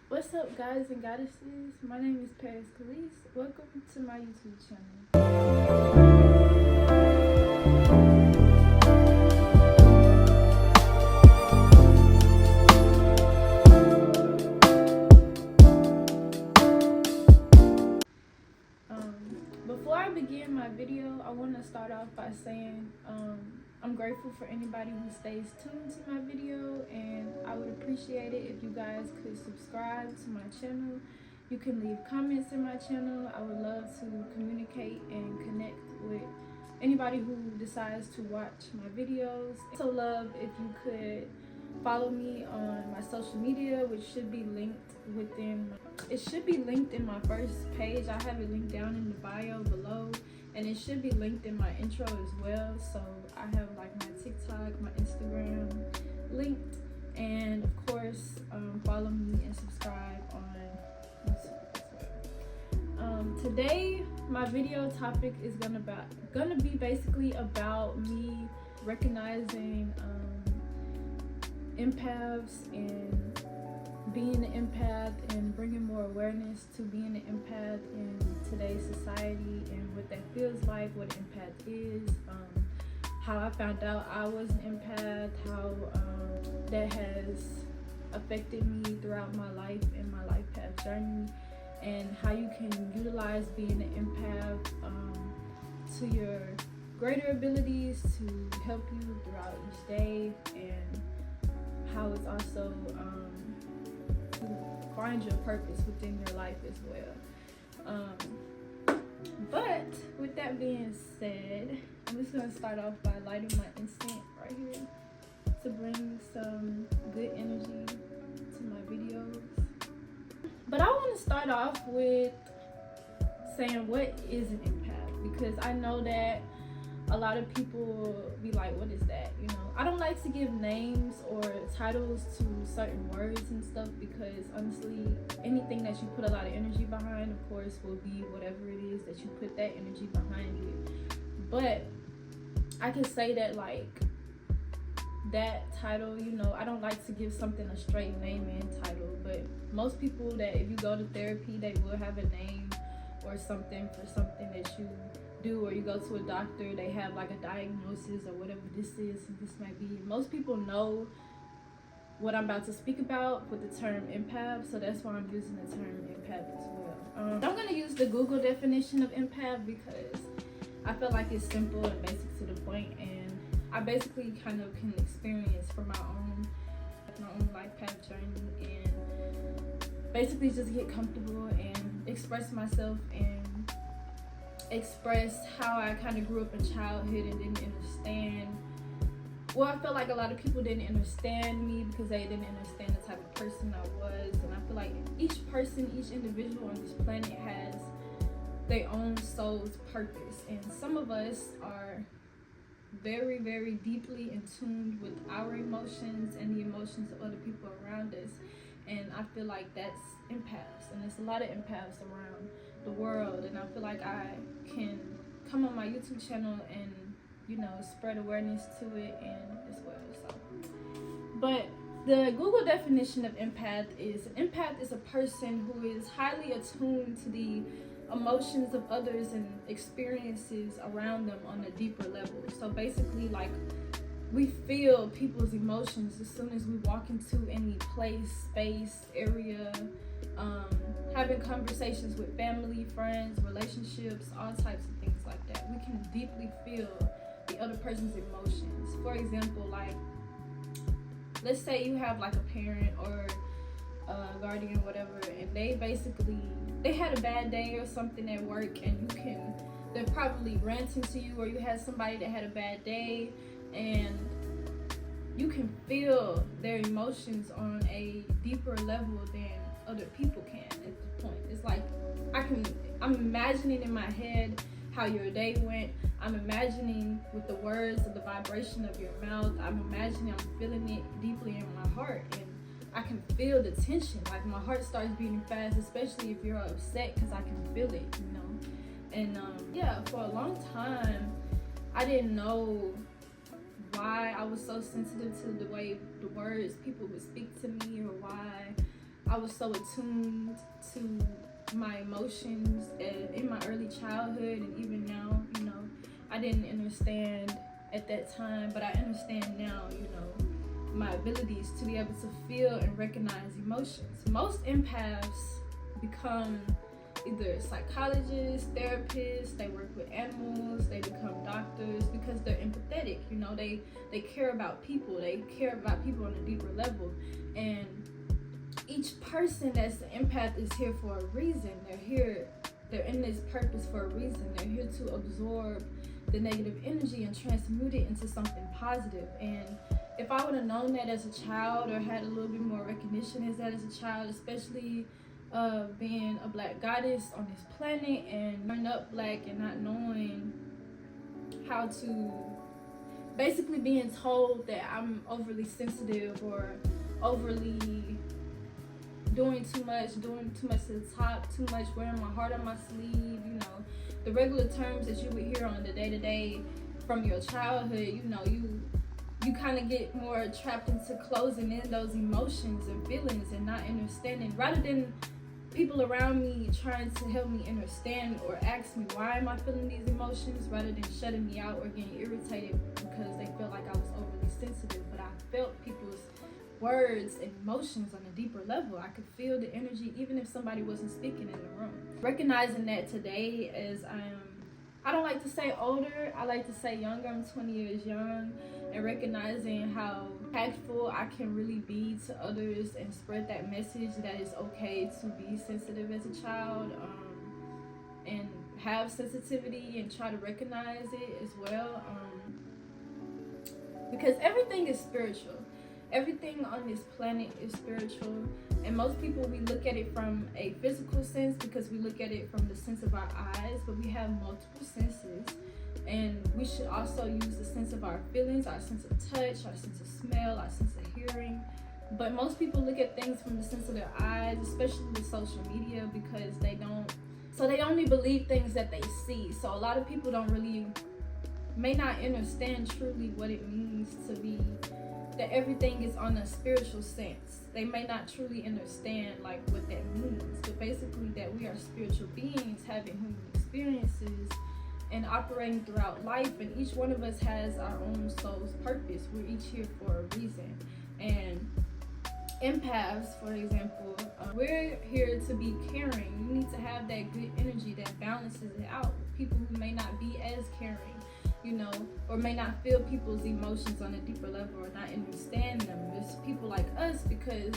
What's up, guys and goddesses? My name is Paris Khalees. Welcome to my YouTube channel. Before I begin my video, I want to start off by saying I'm grateful for anybody who stays tuned to my video, and I would appreciate it if you guys could subscribe to my channel. You can leave comments in my channel. I would love to communicate and connect with anybody who decides to watch my videos. I also love if you could follow me on my social media, which should be linked in my first page. I have it linked down in the bio below, and it should be linked in my intro as well. So I have like my TikTok, my Instagram linked, and of course follow me and subscribe on YouTube as well. Today my video topic is gonna be basically about me recognizing empaths and being an empath and bringing more awareness to being an empath in today's society and what that feels like, what an empath is, how I found out I was an empath, how that has affected me throughout my life and my life path journey, and how you can utilize being an empath to your greater abilities to help you throughout each day, and how it's also to find your purpose within your life as well. But with that being said, I'm just gonna start off by lighting my incense right here to bring some good energy to my videos. But I want to start off with saying, what is an empath? Because I know that a lot of people be like, what is that? You know, I don't like to give names or titles to certain words and stuff, because honestly, anything that you put a lot of energy behind, of course, will be whatever it is that you put that energy behind it. But I can say that, like, that title, you know, I don't like to give something a straight name and title, but most people that if you go to therapy, they will have a name or something for something that you do, or you go to a doctor, they have like a diagnosis or whatever this is, and this might be. Most people know what I'm about to speak about with the term empath, so that's why I'm using the term empath as well. I'm going to use the Google definition of empath because I feel like it's simple and basic to the point, and I basically kind of can experience from my own life path journey, and basically just get comfortable and express myself and express how I kind of grew up in childhood and didn't understand. Well, I feel like a lot of people didn't understand me because they didn't understand the type of person I was, and I feel like each individual on this planet has their own soul's purpose, and some of us are very, very deeply in tune with our emotions and the emotions of other people around us, and I feel like that's empaths, and there's a lot of empaths around the world, and I feel like I can come on my YouTube channel and, you know, spread awareness to it and as well. So, but the Google definition of empath is a person who is highly attuned to the emotions of others and experiences around them on a deeper level. So basically, like, we feel people's emotions as soon as we walk into any place, space, area, having conversations with family, friends, relationships, all types of things like that. We can deeply feel the other person's emotions. For example, like, let's say you have like a parent or a guardian, whatever, and they had a bad day or something at work, and they're probably ranting to you, or you had somebody that had a bad day, and you can feel their emotions on a deeper level than other people can at the point. It's like I'm imagining in my head how your day went. I'm imagining with the words of the vibration of your mouth. I'm feeling it deeply in my heart, and I can feel the tension. Like, my heart starts beating fast, especially if you're upset, because I can feel it, you know. And yeah, for a long time, I didn't know why I was so sensitive to the way the words people would speak to me, or why I was so attuned to my emotions in my early childhood, and even now, I didn't understand at that time, but I understand now, my abilities to be able to feel and recognize emotions. Most empaths become either psychologists, therapists, they work with animals, they become doctors because they're empathetic. They care about people. They care about people on a deeper level. And each person that's an empath is here for a reason. They're in this purpose for a reason. They're here to absorb the negative energy and transmute it into something positive. And if I would have known that as a child, or had a little bit more recognition as that as a child, especially being a black goddess on this planet and growing up black and not knowing how to, basically being told that I'm overly sensitive or overly doing too much to the top, too much wearing my heart on my sleeve, the regular terms that you would hear on the day-to-day from your childhood. You kind of get more trapped into closing in those emotions and feelings and not understanding, rather than people around me trying to help me understand or ask me why am I feeling these emotions, rather than shutting me out or getting irritated because they feel like I was overly sensitive. But I felt people's words and emotions on a deeper level. I could feel the energy even if somebody wasn't speaking in the room. Recognizing that today, as I don't like to say older, I like to say younger. I'm 20 years young, and recognizing how impactful I can really be to others and spread that message that it's okay to be sensitive as a child, and have sensitivity and try to recognize it as well, because everything is spiritual. Everything on this planet is spiritual, and most people, we look at it from a physical sense because we look at it from the sense of our eyes, but we have multiple senses, and we should also use the sense of our feelings, our sense of touch, our sense of smell, our sense of hearing. But most people look at things from the sense of their eyes, especially with social media, because they only believe things that they see. So a lot of people may not understand truly what it means to be, that everything is on a spiritual sense. They may not truly understand what that means, but basically that we are spiritual beings having human experiences and operating throughout life, and each one of us has our own soul's purpose. We're each here for a reason. And empaths, for example, we're here to be caring. You need to have that good energy that balances it out with people who may not be as caring, or may not feel people's emotions on a deeper level or not understand them. There's people like us, because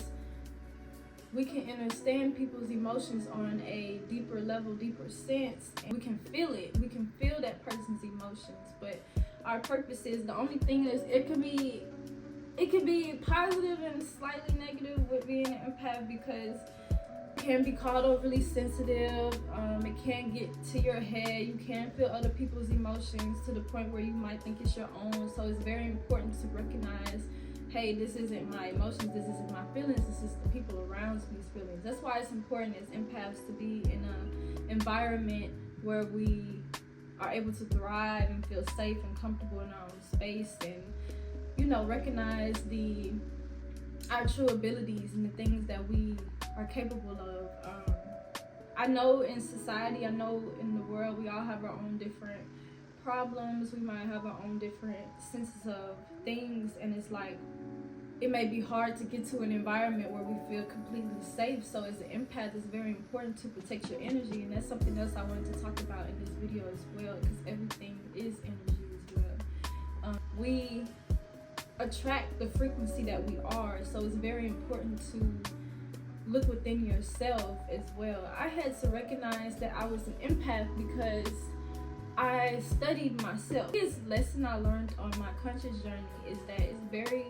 we can understand people's emotions on a deeper level, deeper sense, and we can feel it. We can feel that person's emotions. But our purpose is, the only thing is, it could be positive and slightly negative with being an empath, because can be called overly sensitive. It can get to your head. You can feel other people's emotions to the point where you might think it's your own. So it's very important to recognize, hey, this isn't my emotions, this isn't my feelings, this is the people around me's feelings. That's why it's important as empaths to be in an environment where we are able to thrive and feel safe and comfortable in our own space, and recognize our true abilities and the things that we are capable of. I know in society, I know in the world, we all have our own different problems. We might have our own different senses of things, and it's it may be hard to get to an environment where we feel completely safe. So as an empath, it's very important to protect your energy, and that's something else I wanted to talk about in this video as well, because everything is energy as well. We attract the frequency that we are, so it's very important to look within yourself as well. I had to recognize that I was an empath because I studied myself. The biggest lesson I learned on my conscious journey is that it's very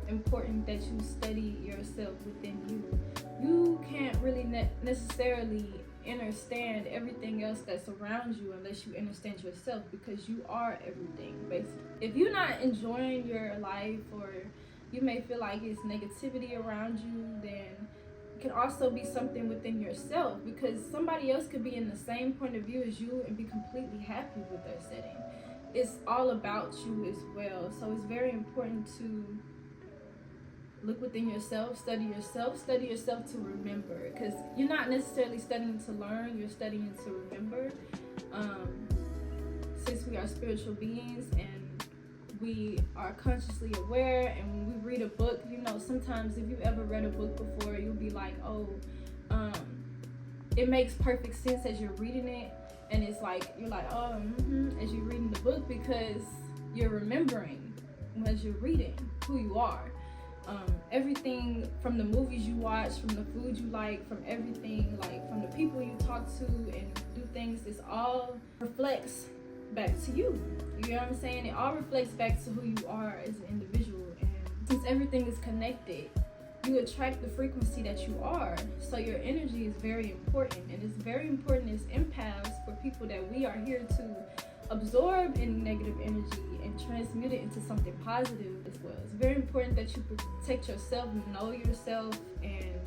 important that you study yourself within you. You can't really necessarily understand everything else that's around you unless you understand yourself, because you are everything, basically. If you're not enjoying your life, or you may feel like it's negativity around you, then it can also be something within yourself, because somebody else could be in the same point of view as you and be completely happy with their setting. It's all about you as well. So it's very important to look within yourself, study yourself to remember, because you're not necessarily studying to learn, you're studying to remember. Since we are spiritual beings and we are consciously aware, and when we read a book, you know, sometimes if you've ever read a book before, you'll be like, oh, it makes perfect sense as you're reading it, and it's like, you're like, oh, as you're reading the book, because you're remembering as you're reading who you are. Everything from the movies you watch, from the food you like, from everything, like from the people you talk to and do things, this all reflects back to you. You know what I'm saying? It all reflects back to who you are as an individual. And since everything is connected, you attract the frequency that you are. So your energy is very important, and it's very important as empaths for people that we are here to absorb any negative energy and transmute it into something positive as well. It's very important that you protect yourself, know yourself, and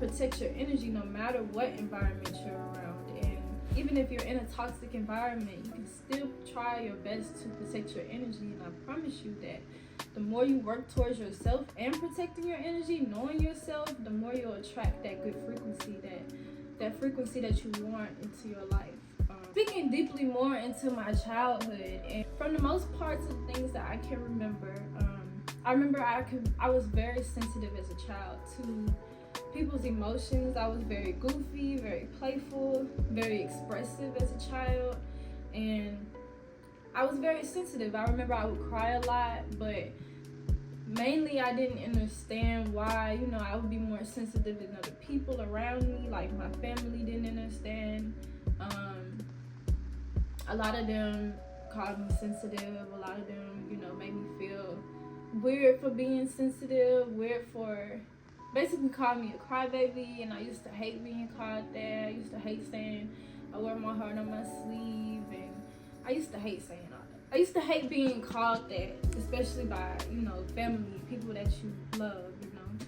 protect your energy no matter what environment you're around. And even if you're in a toxic environment, you can still try your best to protect your energy. And I promise you that the more you work towards yourself and protecting your energy, knowing yourself, the more you'll attract that good frequency, that frequency that you want into your life. Speaking deeply more into my childhood, and from the most parts of things that I can remember, I remember I was very sensitive as a child to people's emotions. I was very goofy, very playful, very expressive as a child, and I was very sensitive. I remember I would cry a lot, but mainly I didn't understand why, you know, I would be more sensitive than other people around me. Like my family didn't understand. A lot of them called me sensitive. A lot of them, you know, made me feel weird for being sensitive, weird for basically called me a crybaby, and I used to hate being called that. I used to hate saying I wear my heart on my sleeve, and I used to hate saying all that. I used to hate being called that, especially by, you know, family, people that you love, you know.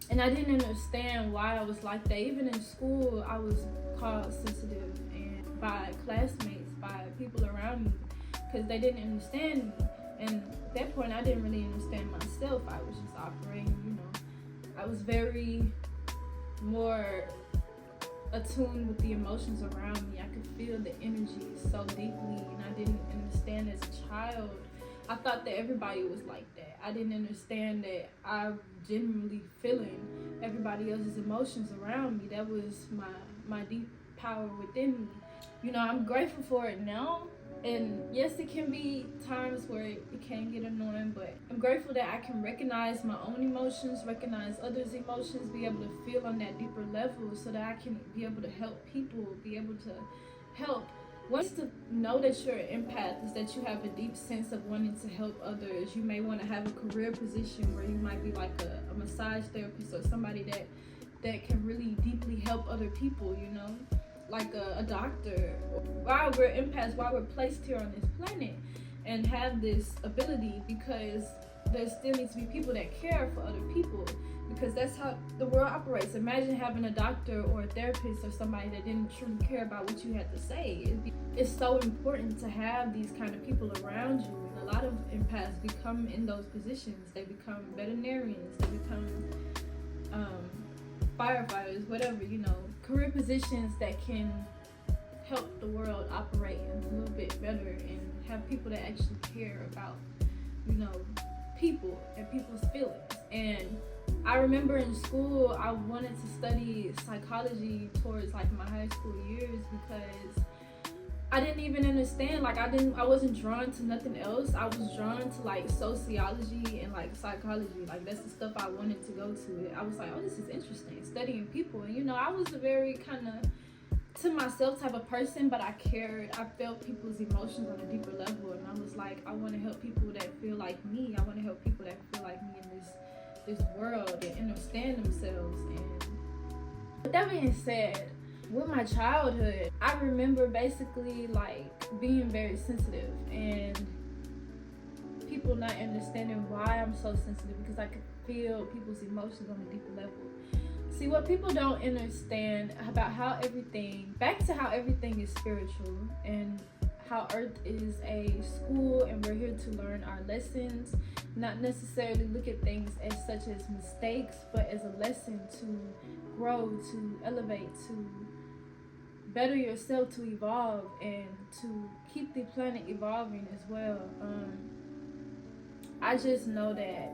And I didn't understand why I was like that. Even in school, I was called sensitive, and by classmates, by people around me, because they didn't understand me. And at that point, I didn't really understand myself. I was just operating, you know. I was very more attuned with the emotions around me. I could feel the energy so deeply, and I didn't understand as a child. I thought that everybody was like that. I didn't understand that I'm genuinely feeling everybody else's emotions around me. That was my deep power within me. You know, I'm grateful for it now. And yes, it can be times where it can get annoying, but I'm grateful that I can recognize my own emotions, recognize others' emotions, be able to feel on that deeper level, so that I can be able to help people, be able to help. Once to know that you're an empath is that you have a deep sense of wanting to help others. You may want to have a career position where you might be like a massage therapist or somebody that can really deeply help other people, you know, like a doctor. Why we're empaths, why we're placed here on this planet and have this ability, because there still needs to be people that care for other people, because that's how the world operates. Imagine having a doctor or a therapist or somebody that didn't truly care about what you had to say. It's so important to have these kind of people around you, and a lot of empaths become in those positions. They become veterinarians, they become firefighters, whatever, you know, career positions that can help the world operate a little bit better and have people that actually care about, you know, people and people's feelings. And I remember in school, I wanted to study psychology towards like my high school years, because I didn't even understand, like I wasn't drawn to nothing else. I was drawn to like sociology and like psychology. Like that's the stuff I wanted to go to. I was like, oh, this is interesting, studying people. And you know, I was a very kind of to myself type of person, but I cared. I felt people's emotions on a deeper level, and I was like, I want to help people that feel like me. I want to help people that feel like me in this world and understand themselves. And with that being said, with my childhood, I remember basically like being very sensitive and people not understanding why I'm so sensitive, because I could feel people's emotions on a deeper level. See, what people don't understand about how everything is spiritual, and how Earth is a school and we're here to learn our lessons. not necessarily look at things as such as mistakes, but as a lesson to grow, to elevate, to better yourself, to evolve, and to keep the planet evolving as well. I just know that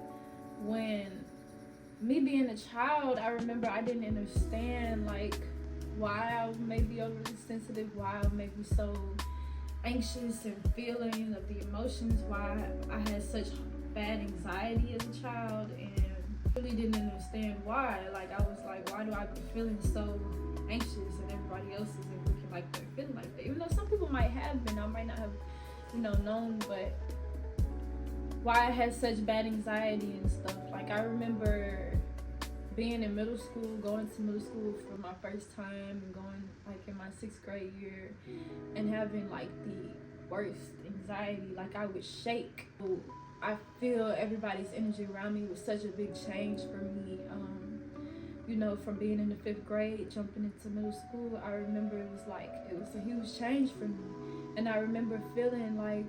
when me being a child, I remember I didn't understand like why I may be overly sensitive, why I may be so anxious and feeling of the emotions, why I had such bad anxiety as a child, and really didn't understand why. Like I was like, why do I be feeling so anxious and everybody else isn't looking like they're feeling like that? Even though some people might have been, I might not have, known, but why I had such bad anxiety and stuff. Like I remember being in middle school, going to middle school for my first time, and going like in my 6th grade year, and having like the worst anxiety. Like I would shake. I feel everybody's energy around me was such a big change for me. From being in the 5th grade, jumping into middle school, I remember it was a huge change for me. And I remember feeling like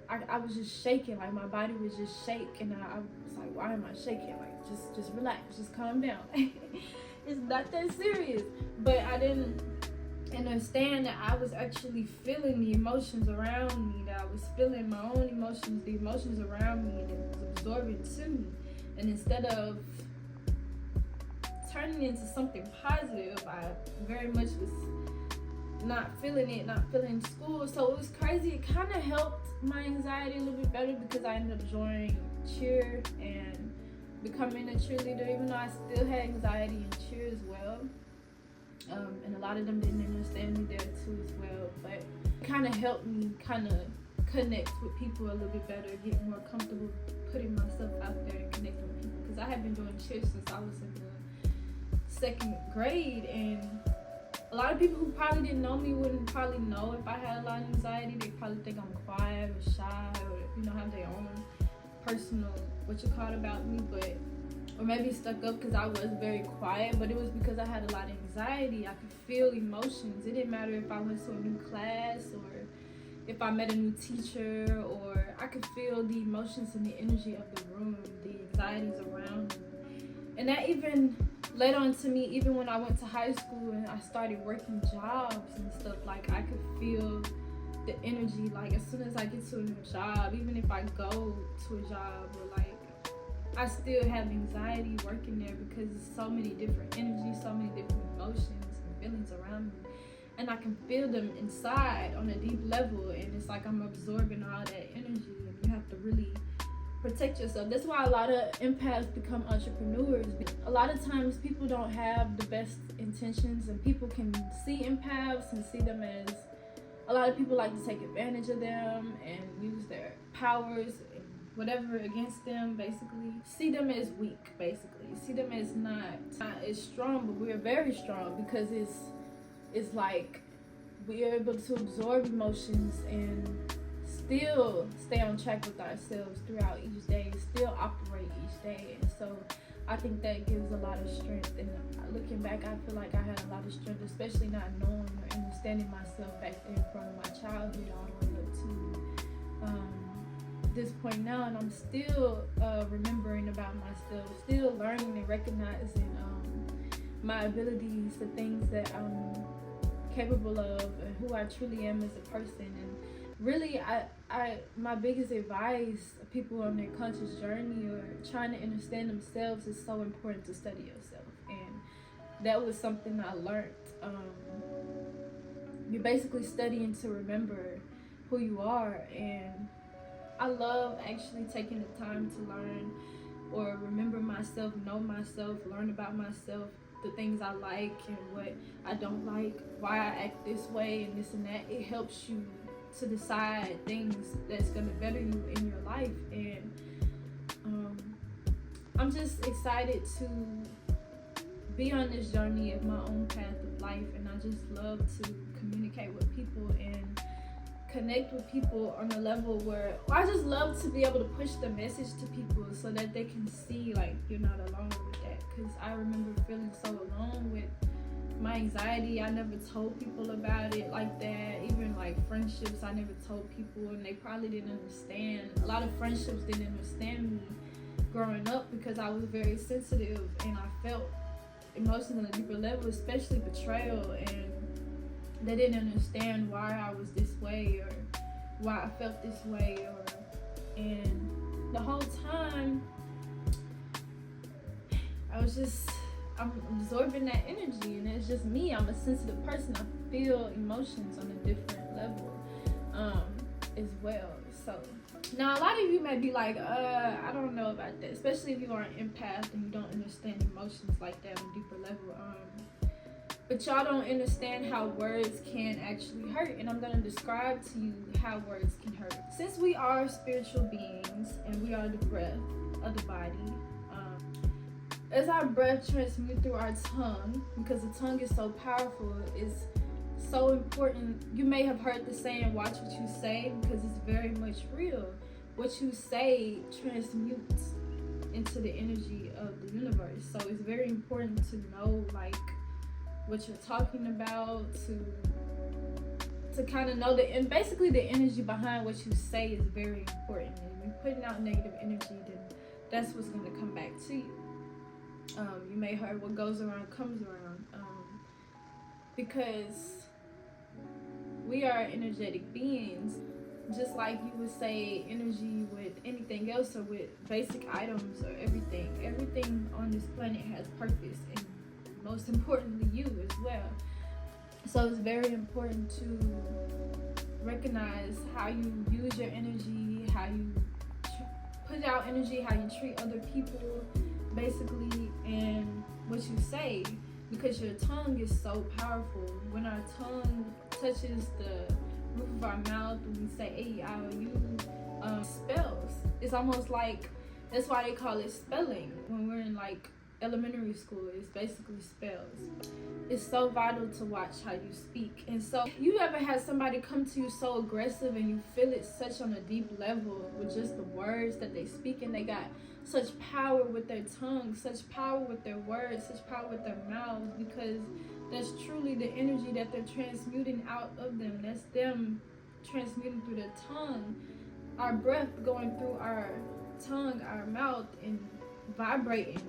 I was just shaking, like my body was just shake, and I was like, why am I shaking? Like just relax, just calm down. It's not that serious. But I didn't understand that I was actually feeling the emotions around me, that I was feeling my own emotions, the emotions around me, and it was absorbing to me. And instead of turning into something positive, I very much was not feeling school. So it was crazy. It kind of helped my anxiety a little bit better because I ended up joining cheer and becoming a cheerleader, even though I still had anxiety in cheer as well. And a lot of them didn't understand me there too as well. But it kind of helped me kind of connect with people a little bit better, get more comfortable putting myself out there and connecting with people. Because I had been doing cheer since I was in the 2nd grade, and a lot of people who probably didn't know me wouldn't probably know if I had a lot of anxiety. They probably think I'm quiet or shy, or have their own personal about me, or maybe stuck up because I was very quiet. But it was because I had a lot of anxiety. I could feel emotions. It didn't matter if I went to a new class or if I met a new teacher, or I could feel the emotions and the energy of the room, the anxieties around me. And that even led on to me, even when I went to high school and I started working jobs and stuff, like I could feel the energy. Like as soon as I get to a new job, even if I go to a job, or like I still have anxiety working there because there's so many different energies, so many different emotions and feelings around me, and I can feel them inside on a deep level, and it's like I'm absorbing all that energy, and you have to really protect yourself. That's why a lot of empaths become entrepreneurs. A lot of times people don't have the best intentions, and people can see empaths and see them as, a lot of people like to take advantage of them and use their powers and whatever against them, basically. See them as weak, basically. See them as not as strong, but we're very strong because it's like we're able to absorb emotions and still stay on track with ourselves throughout each day, still operate each day. And so I think that gives a lot of strength. And looking back, I feel like I had a lot of strength, especially not knowing or understanding myself back then from my childhood all the way up to this point now. And I'm still remembering about myself, still learning and recognizing my abilities, the things that I'm capable of, and who I truly am as a person. And really, my biggest advice to people on their conscious journey or trying to understand themselves is so important to study yourself. And that was something I learned. You're basically studying to remember who you are, and I love actually taking the time to learn or remember myself, know myself, learn about myself, the things I like and what I don't like, why I act this way and this and that. It helps you to decide things that's going to better you in your life. And I'm just excited to be on this journey of my own path of life, and I just love to communicate with people and connect with people on a level where I just love to be able to push the message to people so that they can see like you're not alone with that. Because I remember feeling so alone with my anxiety, I never told people about it like that. Even like friendships, I never told people, and they probably didn't understand. A lot of friendships didn't understand me growing up because I was very sensitive and I felt emotions on a deeper level, especially betrayal, and they didn't understand why I was this way or why I felt this way, and the whole time I'm absorbing that energy, and it's just me. I'm a sensitive person. I feel emotions on a different level as well. So now a lot of you may be like, I don't know about that, especially if you are an empath and you don't understand emotions like that on a deeper level. But y'all don't understand how words can actually hurt, and I'm going to describe to you how words can hurt. Since we are spiritual beings and we are the breath of the body, as our breath transmutes through our tongue, because the tongue is so powerful, it's so important. You may have heard the saying, watch what you say, because it's very much real. What you say transmutes into the energy of the universe. So it's very important to know like what you're talking about, to kind of know and basically the energy behind what you say is very important. And if you're putting out negative energy, then that's what's going to come back to you. You may heard what goes around comes around, because we are energetic beings. Just like you would say energy with anything else or with basic items or everything on this planet has purpose, and most importantly you as well. So it's very important to recognize how you use your energy, how you put out energy, how you treat other people basically, and what you say, because your tongue is so powerful. When our tongue touches the roof of our mouth, when we say A-I-O-U, spells. It's almost like, that's why they call it spelling. When we're in like elementary school, it's basically spells. It's so vital to watch how you speak. And so you ever had somebody come to you so aggressive and you feel it such on a deep level with just the words that they speak, and they got such power with their tongue, such power with their words, such power with their mouths, because that's truly the energy that they're transmuting out of them. That's them transmuting through their tongue. Our breath going through our tongue, our mouth, and vibrating.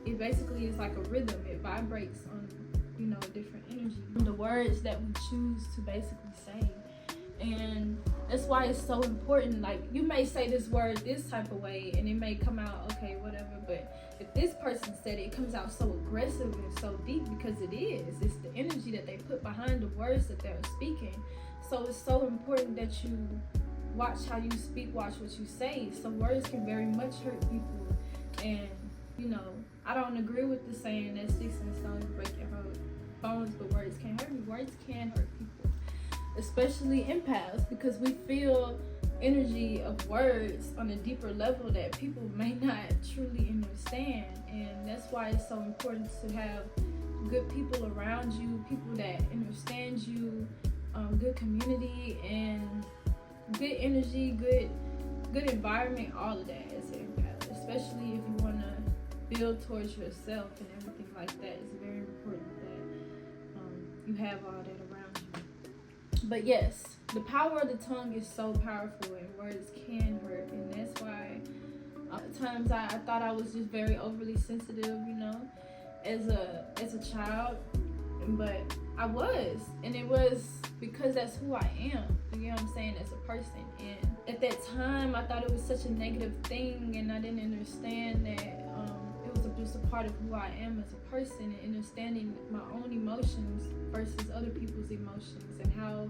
It basically is like a rhythm. It vibrates on, a different energy. The words that we choose to basically say. And that's why it's so important. Like, you may say this word this type of way and it may come out okay, whatever, but if this person said it, it comes out so aggressive and so deep, because it is. It's the energy that they put behind the words that they're speaking. So it's so important that you watch how you speak, watch what you say. So words can very much hurt people. And I don't agree with the saying that sticks and stones break your bones, but words can't hurt me. Words can hurt people, especially empaths, because we feel energy of words on a deeper level that people may not truly understand. And that's why it's so important to have good people around you, people that understand you, good community and good energy, good environment, all of that as an empath, especially if you want to build towards yourself and everything like that. It's very important that you have all that around you. But yes, the power of the tongue is so powerful, and words can hurt, and that's why at times I thought I was just very overly sensitive, as a child, but I was, and it was because that's who I am, you know what I'm saying, as a person. And at that time I thought it was such a negative thing, and I didn't understand that it was just a part of who I am as a person, and understanding my own emotions versus other people's emotions, and how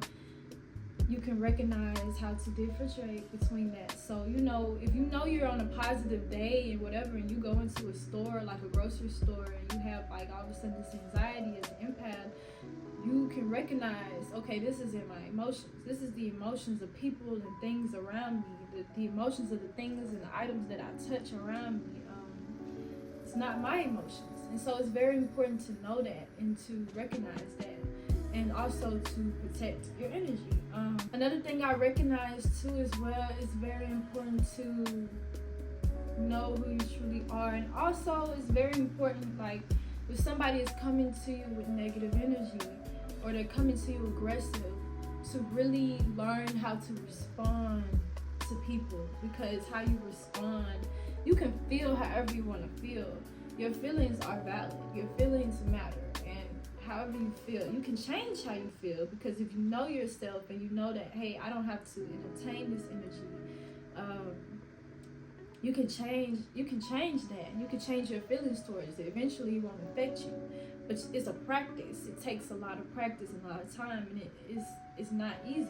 you can recognize how to differentiate between that. So if you're on a positive day and whatever, and you go into a store like a grocery store, and you have like all of a sudden this anxiety as an empath, you can recognize, okay, this is in my emotions. This is the emotions of people and things around me, the emotions of the things and the items that I touch around me. It's not my emotions. And so it's very important to know that and to recognize that, and also to protect your energy. Another thing I recognize too as well, is very important to know who you truly are. And also it's very important, like, If somebody is coming to you with negative energy, or they're coming to you aggressive, to really learn how to respond to people, because how you respond, you can feel however you want to feel. Your feelings are valid. Your feelings matter. And however you feel, you can change how you feel, because if you know yourself and you know that, hey, I don't have to entertain this energy, you can change that. You can change your feelings towards it. Eventually it won't affect you, but it's a practice. It takes a lot of practice and a lot of time, and it's not easy.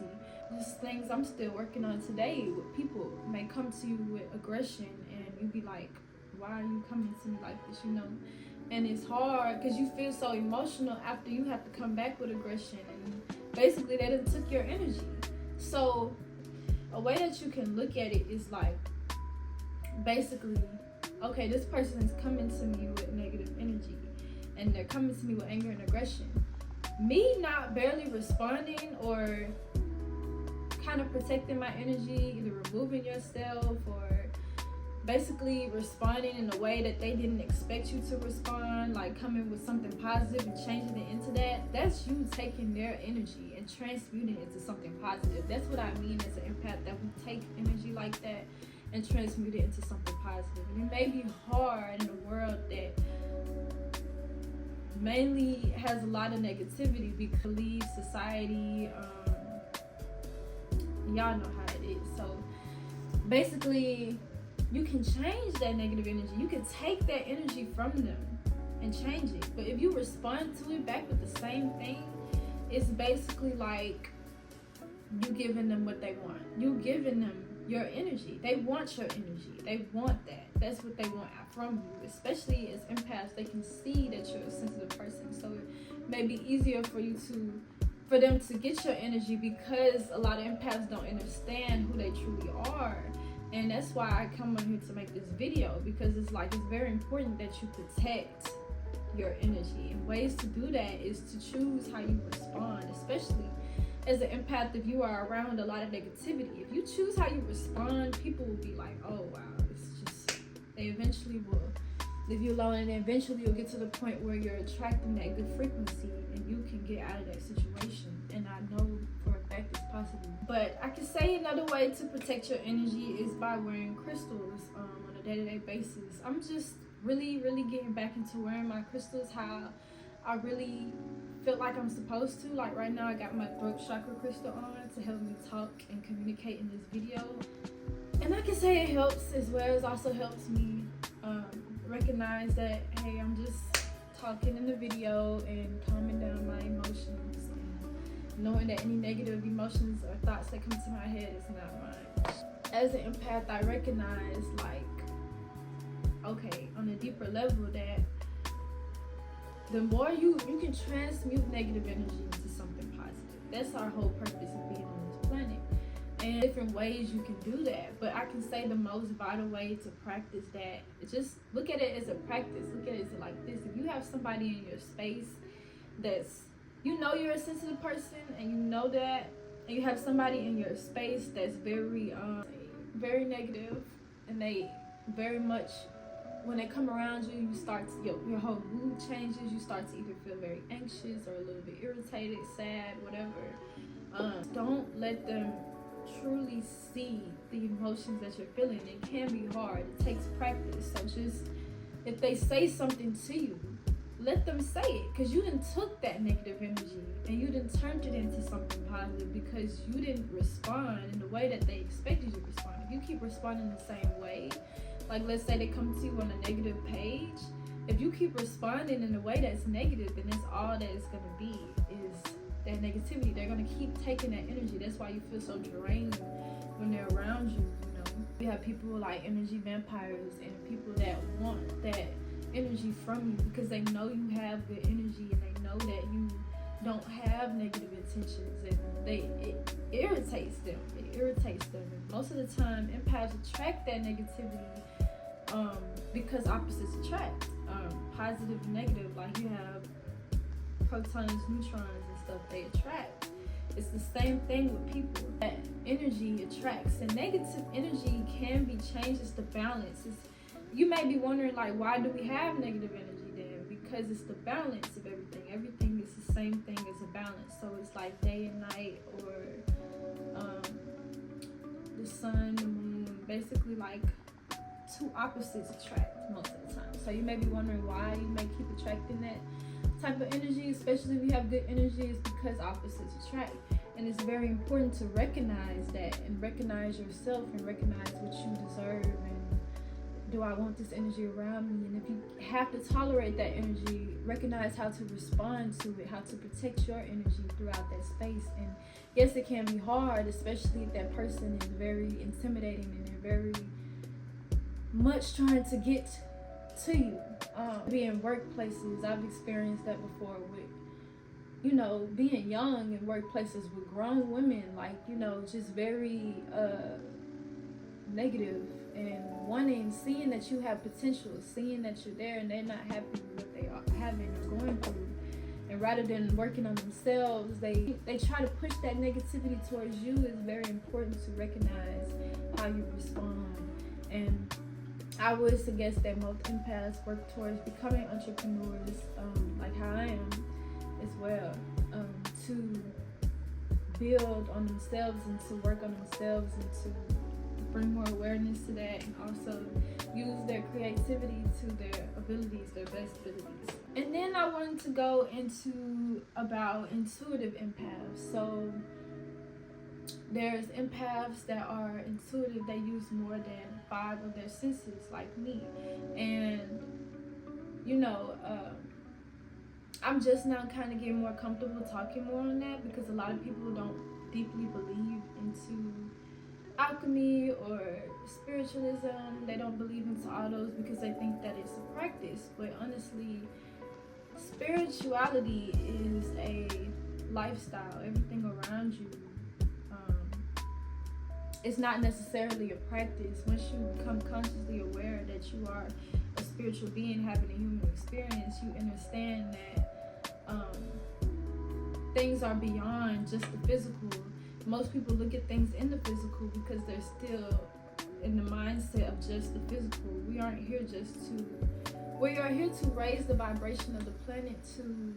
There's things I'm still working on today. With people may come to you with aggression, and you be like, why are you coming to me like this, and it's hard because you feel so emotional after you have to come back with aggression, and basically they done took your energy. So a way that you can look at it is like, basically, okay, this person is coming to me with negative energy, and they're coming to me with anger and aggression. Me not barely responding or kind of protecting my energy, either removing yourself or basically responding in a way that they didn't expect you to respond, like coming with something positive and changing it into that's you taking their energy and transmuting it into something positive. That's what I mean as an empath, that we take energy like that and transmute it into something positive. And it may be hard in a world that mainly has a lot of negativity, because society, y'all know how it is. So basically, you can change that negative energy. You can take that energy from them and change it. But if you respond to it back with the same thing, it's basically like you giving them what they want. You giving them your energy. They want your energy. They want that. That's what they want from you. Especially as empaths, they can see that you're a sensitive person. So it may be easier for them to get your energy, because a lot of empaths don't understand who they truly are. And that's why I come on here to make this video, because it's very important that you protect your energy. And ways to do that is to choose how you respond, especially as an empath. If you are around a lot of negativity, if you choose how you respond, people will be like, oh wow, they eventually will leave you alone, and eventually you'll get to the point where you're attracting that good frequency and you can get out of that situation. And I know for a fact it's possible. But I can say another way to protect your energy is by wearing crystals on a day-to-day basis. I'm just really getting back into wearing my crystals how I really feel like I'm supposed to. Like right now I got my throat chakra crystal on to help me talk and communicate in this video. And I can say it helps, as well as also helps me recognize that, hey, I'm just talking in the video and calming down my emotions, and knowing that any negative emotions or thoughts that come to my head is not mine. As an empath, I recognize, like, okay, on a deeper level, that the more you can transmute negative energy into something positive. That's our whole purpose of being on this planet. And different ways you can do that. But I can say the most vital way to practice that, just look at it as a practice. Look at it as like this. If you have somebody in your space that's, you're a sensitive person, and you know that, and you have somebody in your space that's very negative, and they very much, when they come around you, you start to, your whole mood changes. You start to either feel very anxious or a little bit irritated, sad, whatever. Don't let them truly see the emotions that you're feeling. It can be hard. It takes practice. So just, if they say something to you, let them say it, because you done took that negative energy and you done turned it into something positive, because you didn't respond in the way that they expected you to respond. If you keep responding the same way, like let's say they come to you on a negative page, if you keep responding in a way that's negative, then that's all that it's going to be, is that negativity. They're going to keep taking that energy. That's why you feel so drained when they're around you. You have people like energy vampires, and people that want that energy from you because they know you have good energy, and they know that you don't have negative intentions, and it irritates them. And most of the time, empaths attract that negativity because opposites attract. Positive and negative, like you have protons, neutrons, and stuff, they attract. It's the same thing with people. That energy attracts, and negative energy can be changed. It's the balance. You may be wondering, like, why do we have negative energy then? because it's the balance of everything. Everything is the same thing as a balance. So it's like day and night, or the sun, the moon, basically like two opposites attract most of the time. So you may be wondering why you may keep attracting that type of energy, especially if you have good energy, is because opposites attract. And it's very important to recognize that, and recognize yourself, and recognize what you deserve, and do I want this energy around me? And if you have to tolerate that energy, recognize how to respond to it, how to protect your energy throughout that space. And yes, it can be hard, especially if that person is very intimidating and they're very much trying to get to you. Being workplaces, I've experienced that before with, you know, being young in workplaces with grown women, like, you know, just very negative, and seeing that you have potential, seeing that you're there, and they're not happy with what they are having or going through. And rather than working on themselves, they try to push that negativity towards you. It's very important to recognize how you respond. And I would suggest that most empaths work towards becoming entrepreneurs, like how I am as well, to build on themselves and to work on themselves and to bring more awareness to that, and also use their creativity to their abilities, their best abilities. And then I wanted to go into about intuitive empaths. So there's empaths that are intuitive. They use more than 5 of their senses, like me. And you know, I'm just now kind of getting more comfortable talking more on that, because a lot of people don't deeply believe into alchemy or spiritualism. They don't believe into all those because they think that it's a practice. But honestly, spirituality is a lifestyle. Everything around you, it's not necessarily a practice. Once you become consciously aware that you are a spiritual being having a human experience, you understand that things are beyond just the physical. Most people look at things in the physical because they're still in the mindset of just the physical. We are here to raise the vibration of the planet, to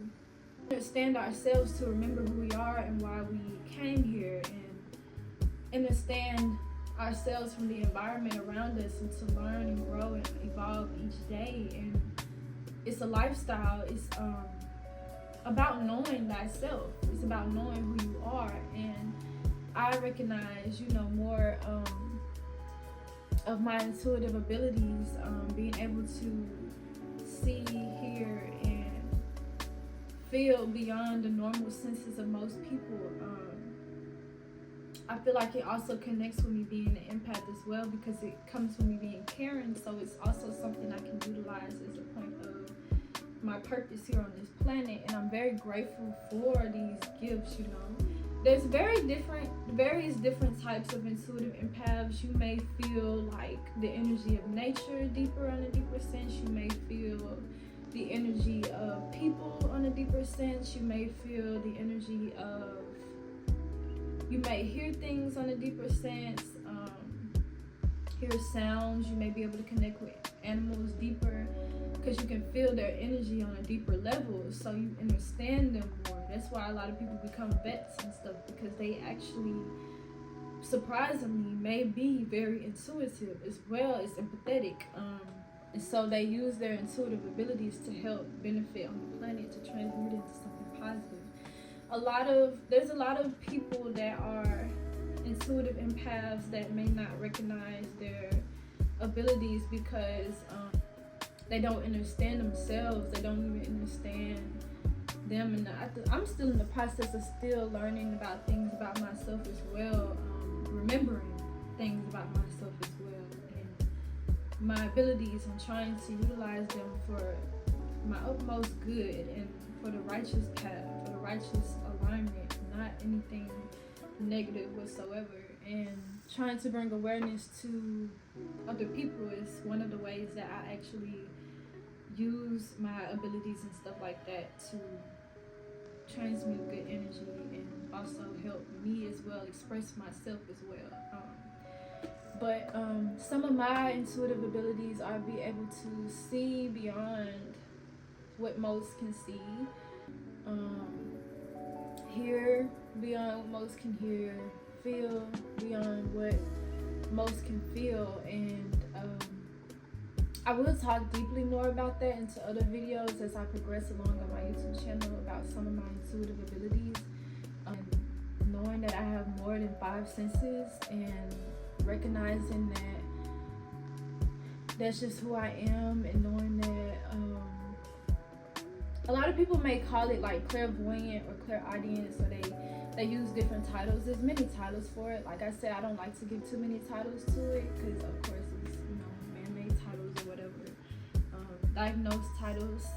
understand ourselves, to remember who we are and why we came here, and understand ourselves from the environment around us, and to learn and grow and evolve each day. And it's a lifestyle. It's about knowing thyself. It's about knowing who you are. And I recognize, you know, more of my intuitive abilities, being able to see, hear, and feel beyond the normal senses of most people. I feel like it also connects with me being an empath as well, because it comes from me being caring. So it's also something I can utilize as a point of my purpose here on this planet. And I'm very grateful for these gifts, you know. There's various different types of intuitive empaths. You may feel like the energy of nature deeper, on a deeper sense. You may feel the energy of people on a deeper sense. You may feel the energy of, you may hear things on a deeper sense, hear sounds. You may be able to connect with animals deeper because you can feel their energy on a deeper level, so you understand them more. That's why a lot of people become vets and stuff, because they actually, surprisingly, may be very intuitive as well as empathetic. And so they use their intuitive abilities to help benefit on the planet, to transmute into something positive. There's a lot of people that are intuitive empaths that may not recognize their abilities because they don't understand themselves. They don't even understand them. And I'm still in the process of still learning about things about myself as well, remembering things about myself as well, and my abilities. I'm trying to utilize them for my utmost good and for the righteous path, for the righteous alignment, not anything negative whatsoever. And trying to bring awareness to other people is one of the ways that I actually use my abilities and stuff like that to transmute good energy, and also help me as well express myself as well. But some of my intuitive abilities are be able to see beyond what most can see, hear beyond what most can hear, feel beyond what most can feel. And I will talk deeply more about that into other videos as I progress along on my YouTube channel about some of my intuitive abilities. Knowing that I have more than 5 senses and recognizing that that's just who I am, and knowing that a lot of people may call it like clairvoyant or clairaudience, or they use different titles. There's many titles for it. Like I said, I don't like to give too many titles to it because of course it's, you know, man-made titles or whatever, diagnosed titles,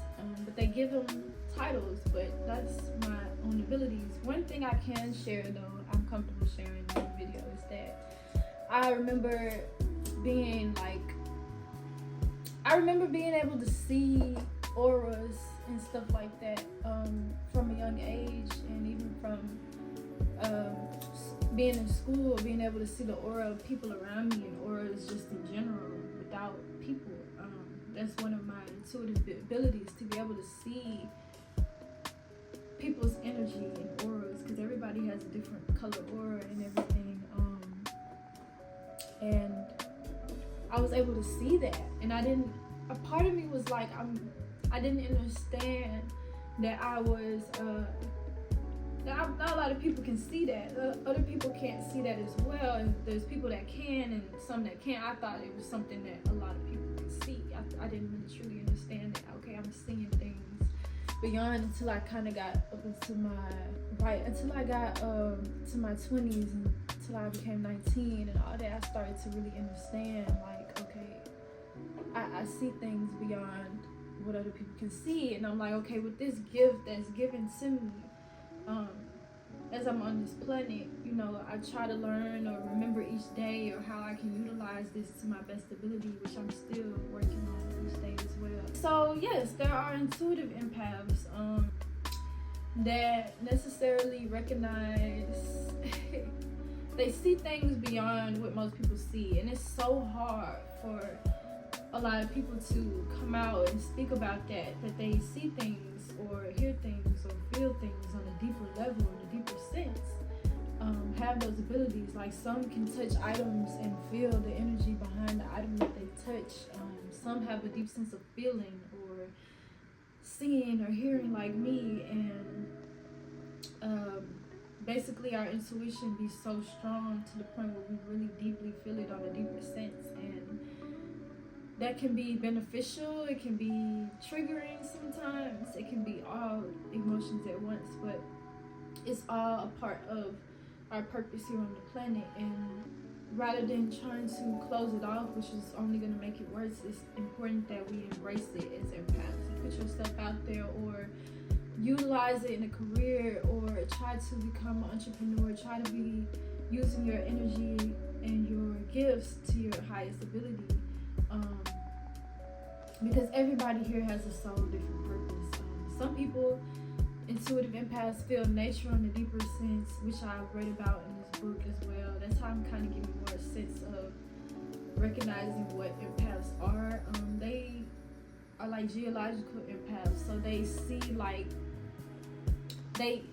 but they give them titles, but that's my own abilities. One thing I can share though, I'm comfortable sharing in the video, is that I remember being able to see auras and stuff like that from a young age, and even from being in school, being able to see the aura of people around me and auras just in general without people. That's one of my intuitive abilities, to be able to see people's energy and auras, because everybody has a different color aura and everything. And I was able to see that, and a part of me was like, I didn't understand that I was, not a lot of people can see that. Other people can't see that as well. And there's people that can and some that can't. I thought it was something that a lot of people could see. I didn't really truly understand that. Okay, I'm seeing things beyond, until I kind of got up into until I got to my 20s, and until I became 19 and all that. I started to really understand, like, okay, I see things beyond what other people can see. And I'm like, okay, with this gift that's given to me, as I'm on this planet, you know, I try to learn or remember each day, or how I can utilize this to my best ability, which I'm still working on each day as well. So yes, there are intuitive empaths that necessarily recognize they see things beyond what most people see, and it's so hard for a lot of people to come out and speak about that they see things or hear things or feel things on a deeper level, in a deeper sense, have those abilities. Like, some can touch items and feel the energy behind the item that they touch. Some have a deep sense of feeling or seeing or hearing, like me, and basically our intuition be so strong to the point where we really deeply feel it on a deeper sense, and that can be beneficial, it can be triggering sometimes, it can be all emotions at once, but it's all a part of our purpose here on the planet. And rather than trying to close it off, which is only going to make it worse, it's important that we embrace it as empaths. Put yourself out there, or utilize it in a career, or try to become an entrepreneur. Try to be using your energy and your gifts to your highest ability. Because everybody here has a soul different purpose. Some people, intuitive empaths, feel nature on a deeper sense, which I've read about in this book as well. That's how I'm kind of getting more a sense of recognizing what empaths are. They are like geological empaths, so they see, like, they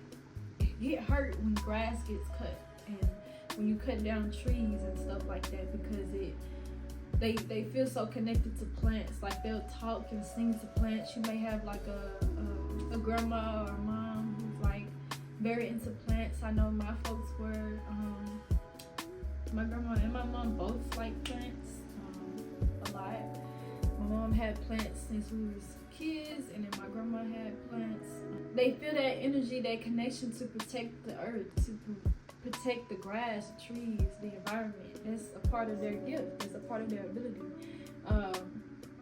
get hurt when grass gets cut and when you cut down trees and stuff like that, because they feel so connected to plants. Like, they'll talk and sing to plants. You may have like a grandma or a mom who's like very into plants. I know my folks were, my grandma and my mom both like plants a lot. My mom had plants since we was kids, and then my grandma had plants. They feel that energy, that connection to protect the earth, to protect the grass, the trees, the environment. That's a part of their gift. That's a part of their ability.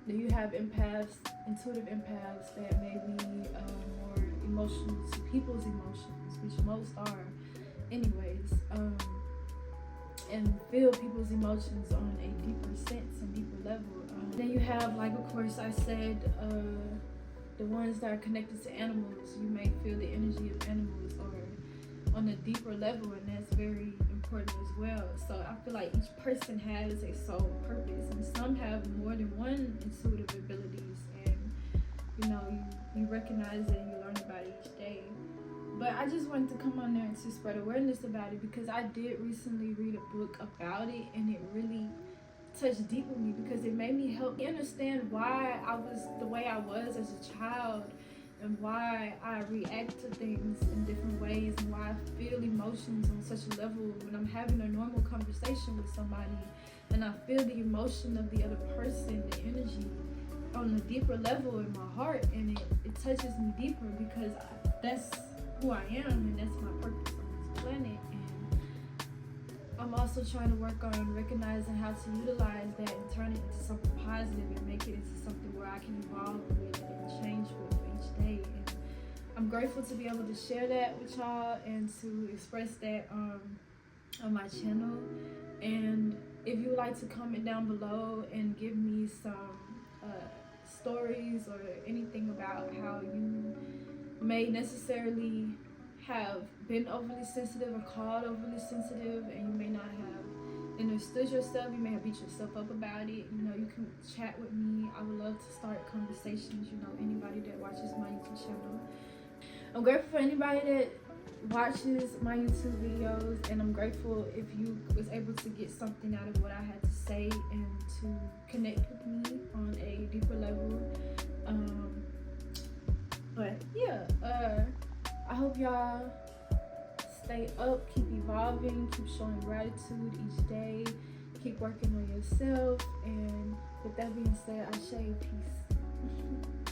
Then you have empaths, intuitive empaths, that may be more emotional to people's emotions, which most are anyways, and feel people's emotions on a deeper sense and deeper level. Then you have, like, of course I said, the ones that are connected to animals. You may feel the energy of animals, or on a deeper level, and that's very important as well. So I feel like each person has a soul purpose, and some have more than one intuitive abilities, and you recognize it and you learn about it each day. But I just wanted to come on there to spread awareness about it, because I did recently read a book about it, and it really touched deep with me, because it made me help me understand why I was the way I was as a child, and why I react to things in different ways, and why I feel emotions on such a level when I'm having a normal conversation with somebody, and I feel the emotion of the other person, the energy on a deeper level in my heart, and it touches me deeper, because that's who I am, and that's my purpose on this planet. And I'm also trying to work on recognizing how to utilize that and turn it into something positive, and make it into something where I can evolve with and change with each day. And I'm grateful to be able to share that with y'all, and to express that on my channel. And if you would like to comment down below and give me some stories or anything about how you may necessarily have been overly sensitive or called overly sensitive, and you may not have understood yourself, you may have beat yourself up about it, you can chat with me. I would love to start conversations, anybody that watches my YouTube channel. I'm grateful for anybody that watches my YouTube videos, and I'm grateful if you was able to get something out of what I had to say, and to connect with me on a deeper level. But yeah, I hope y'all stay up, keep evolving, keep showing gratitude each day, keep working on yourself, and with that being said, I say peace.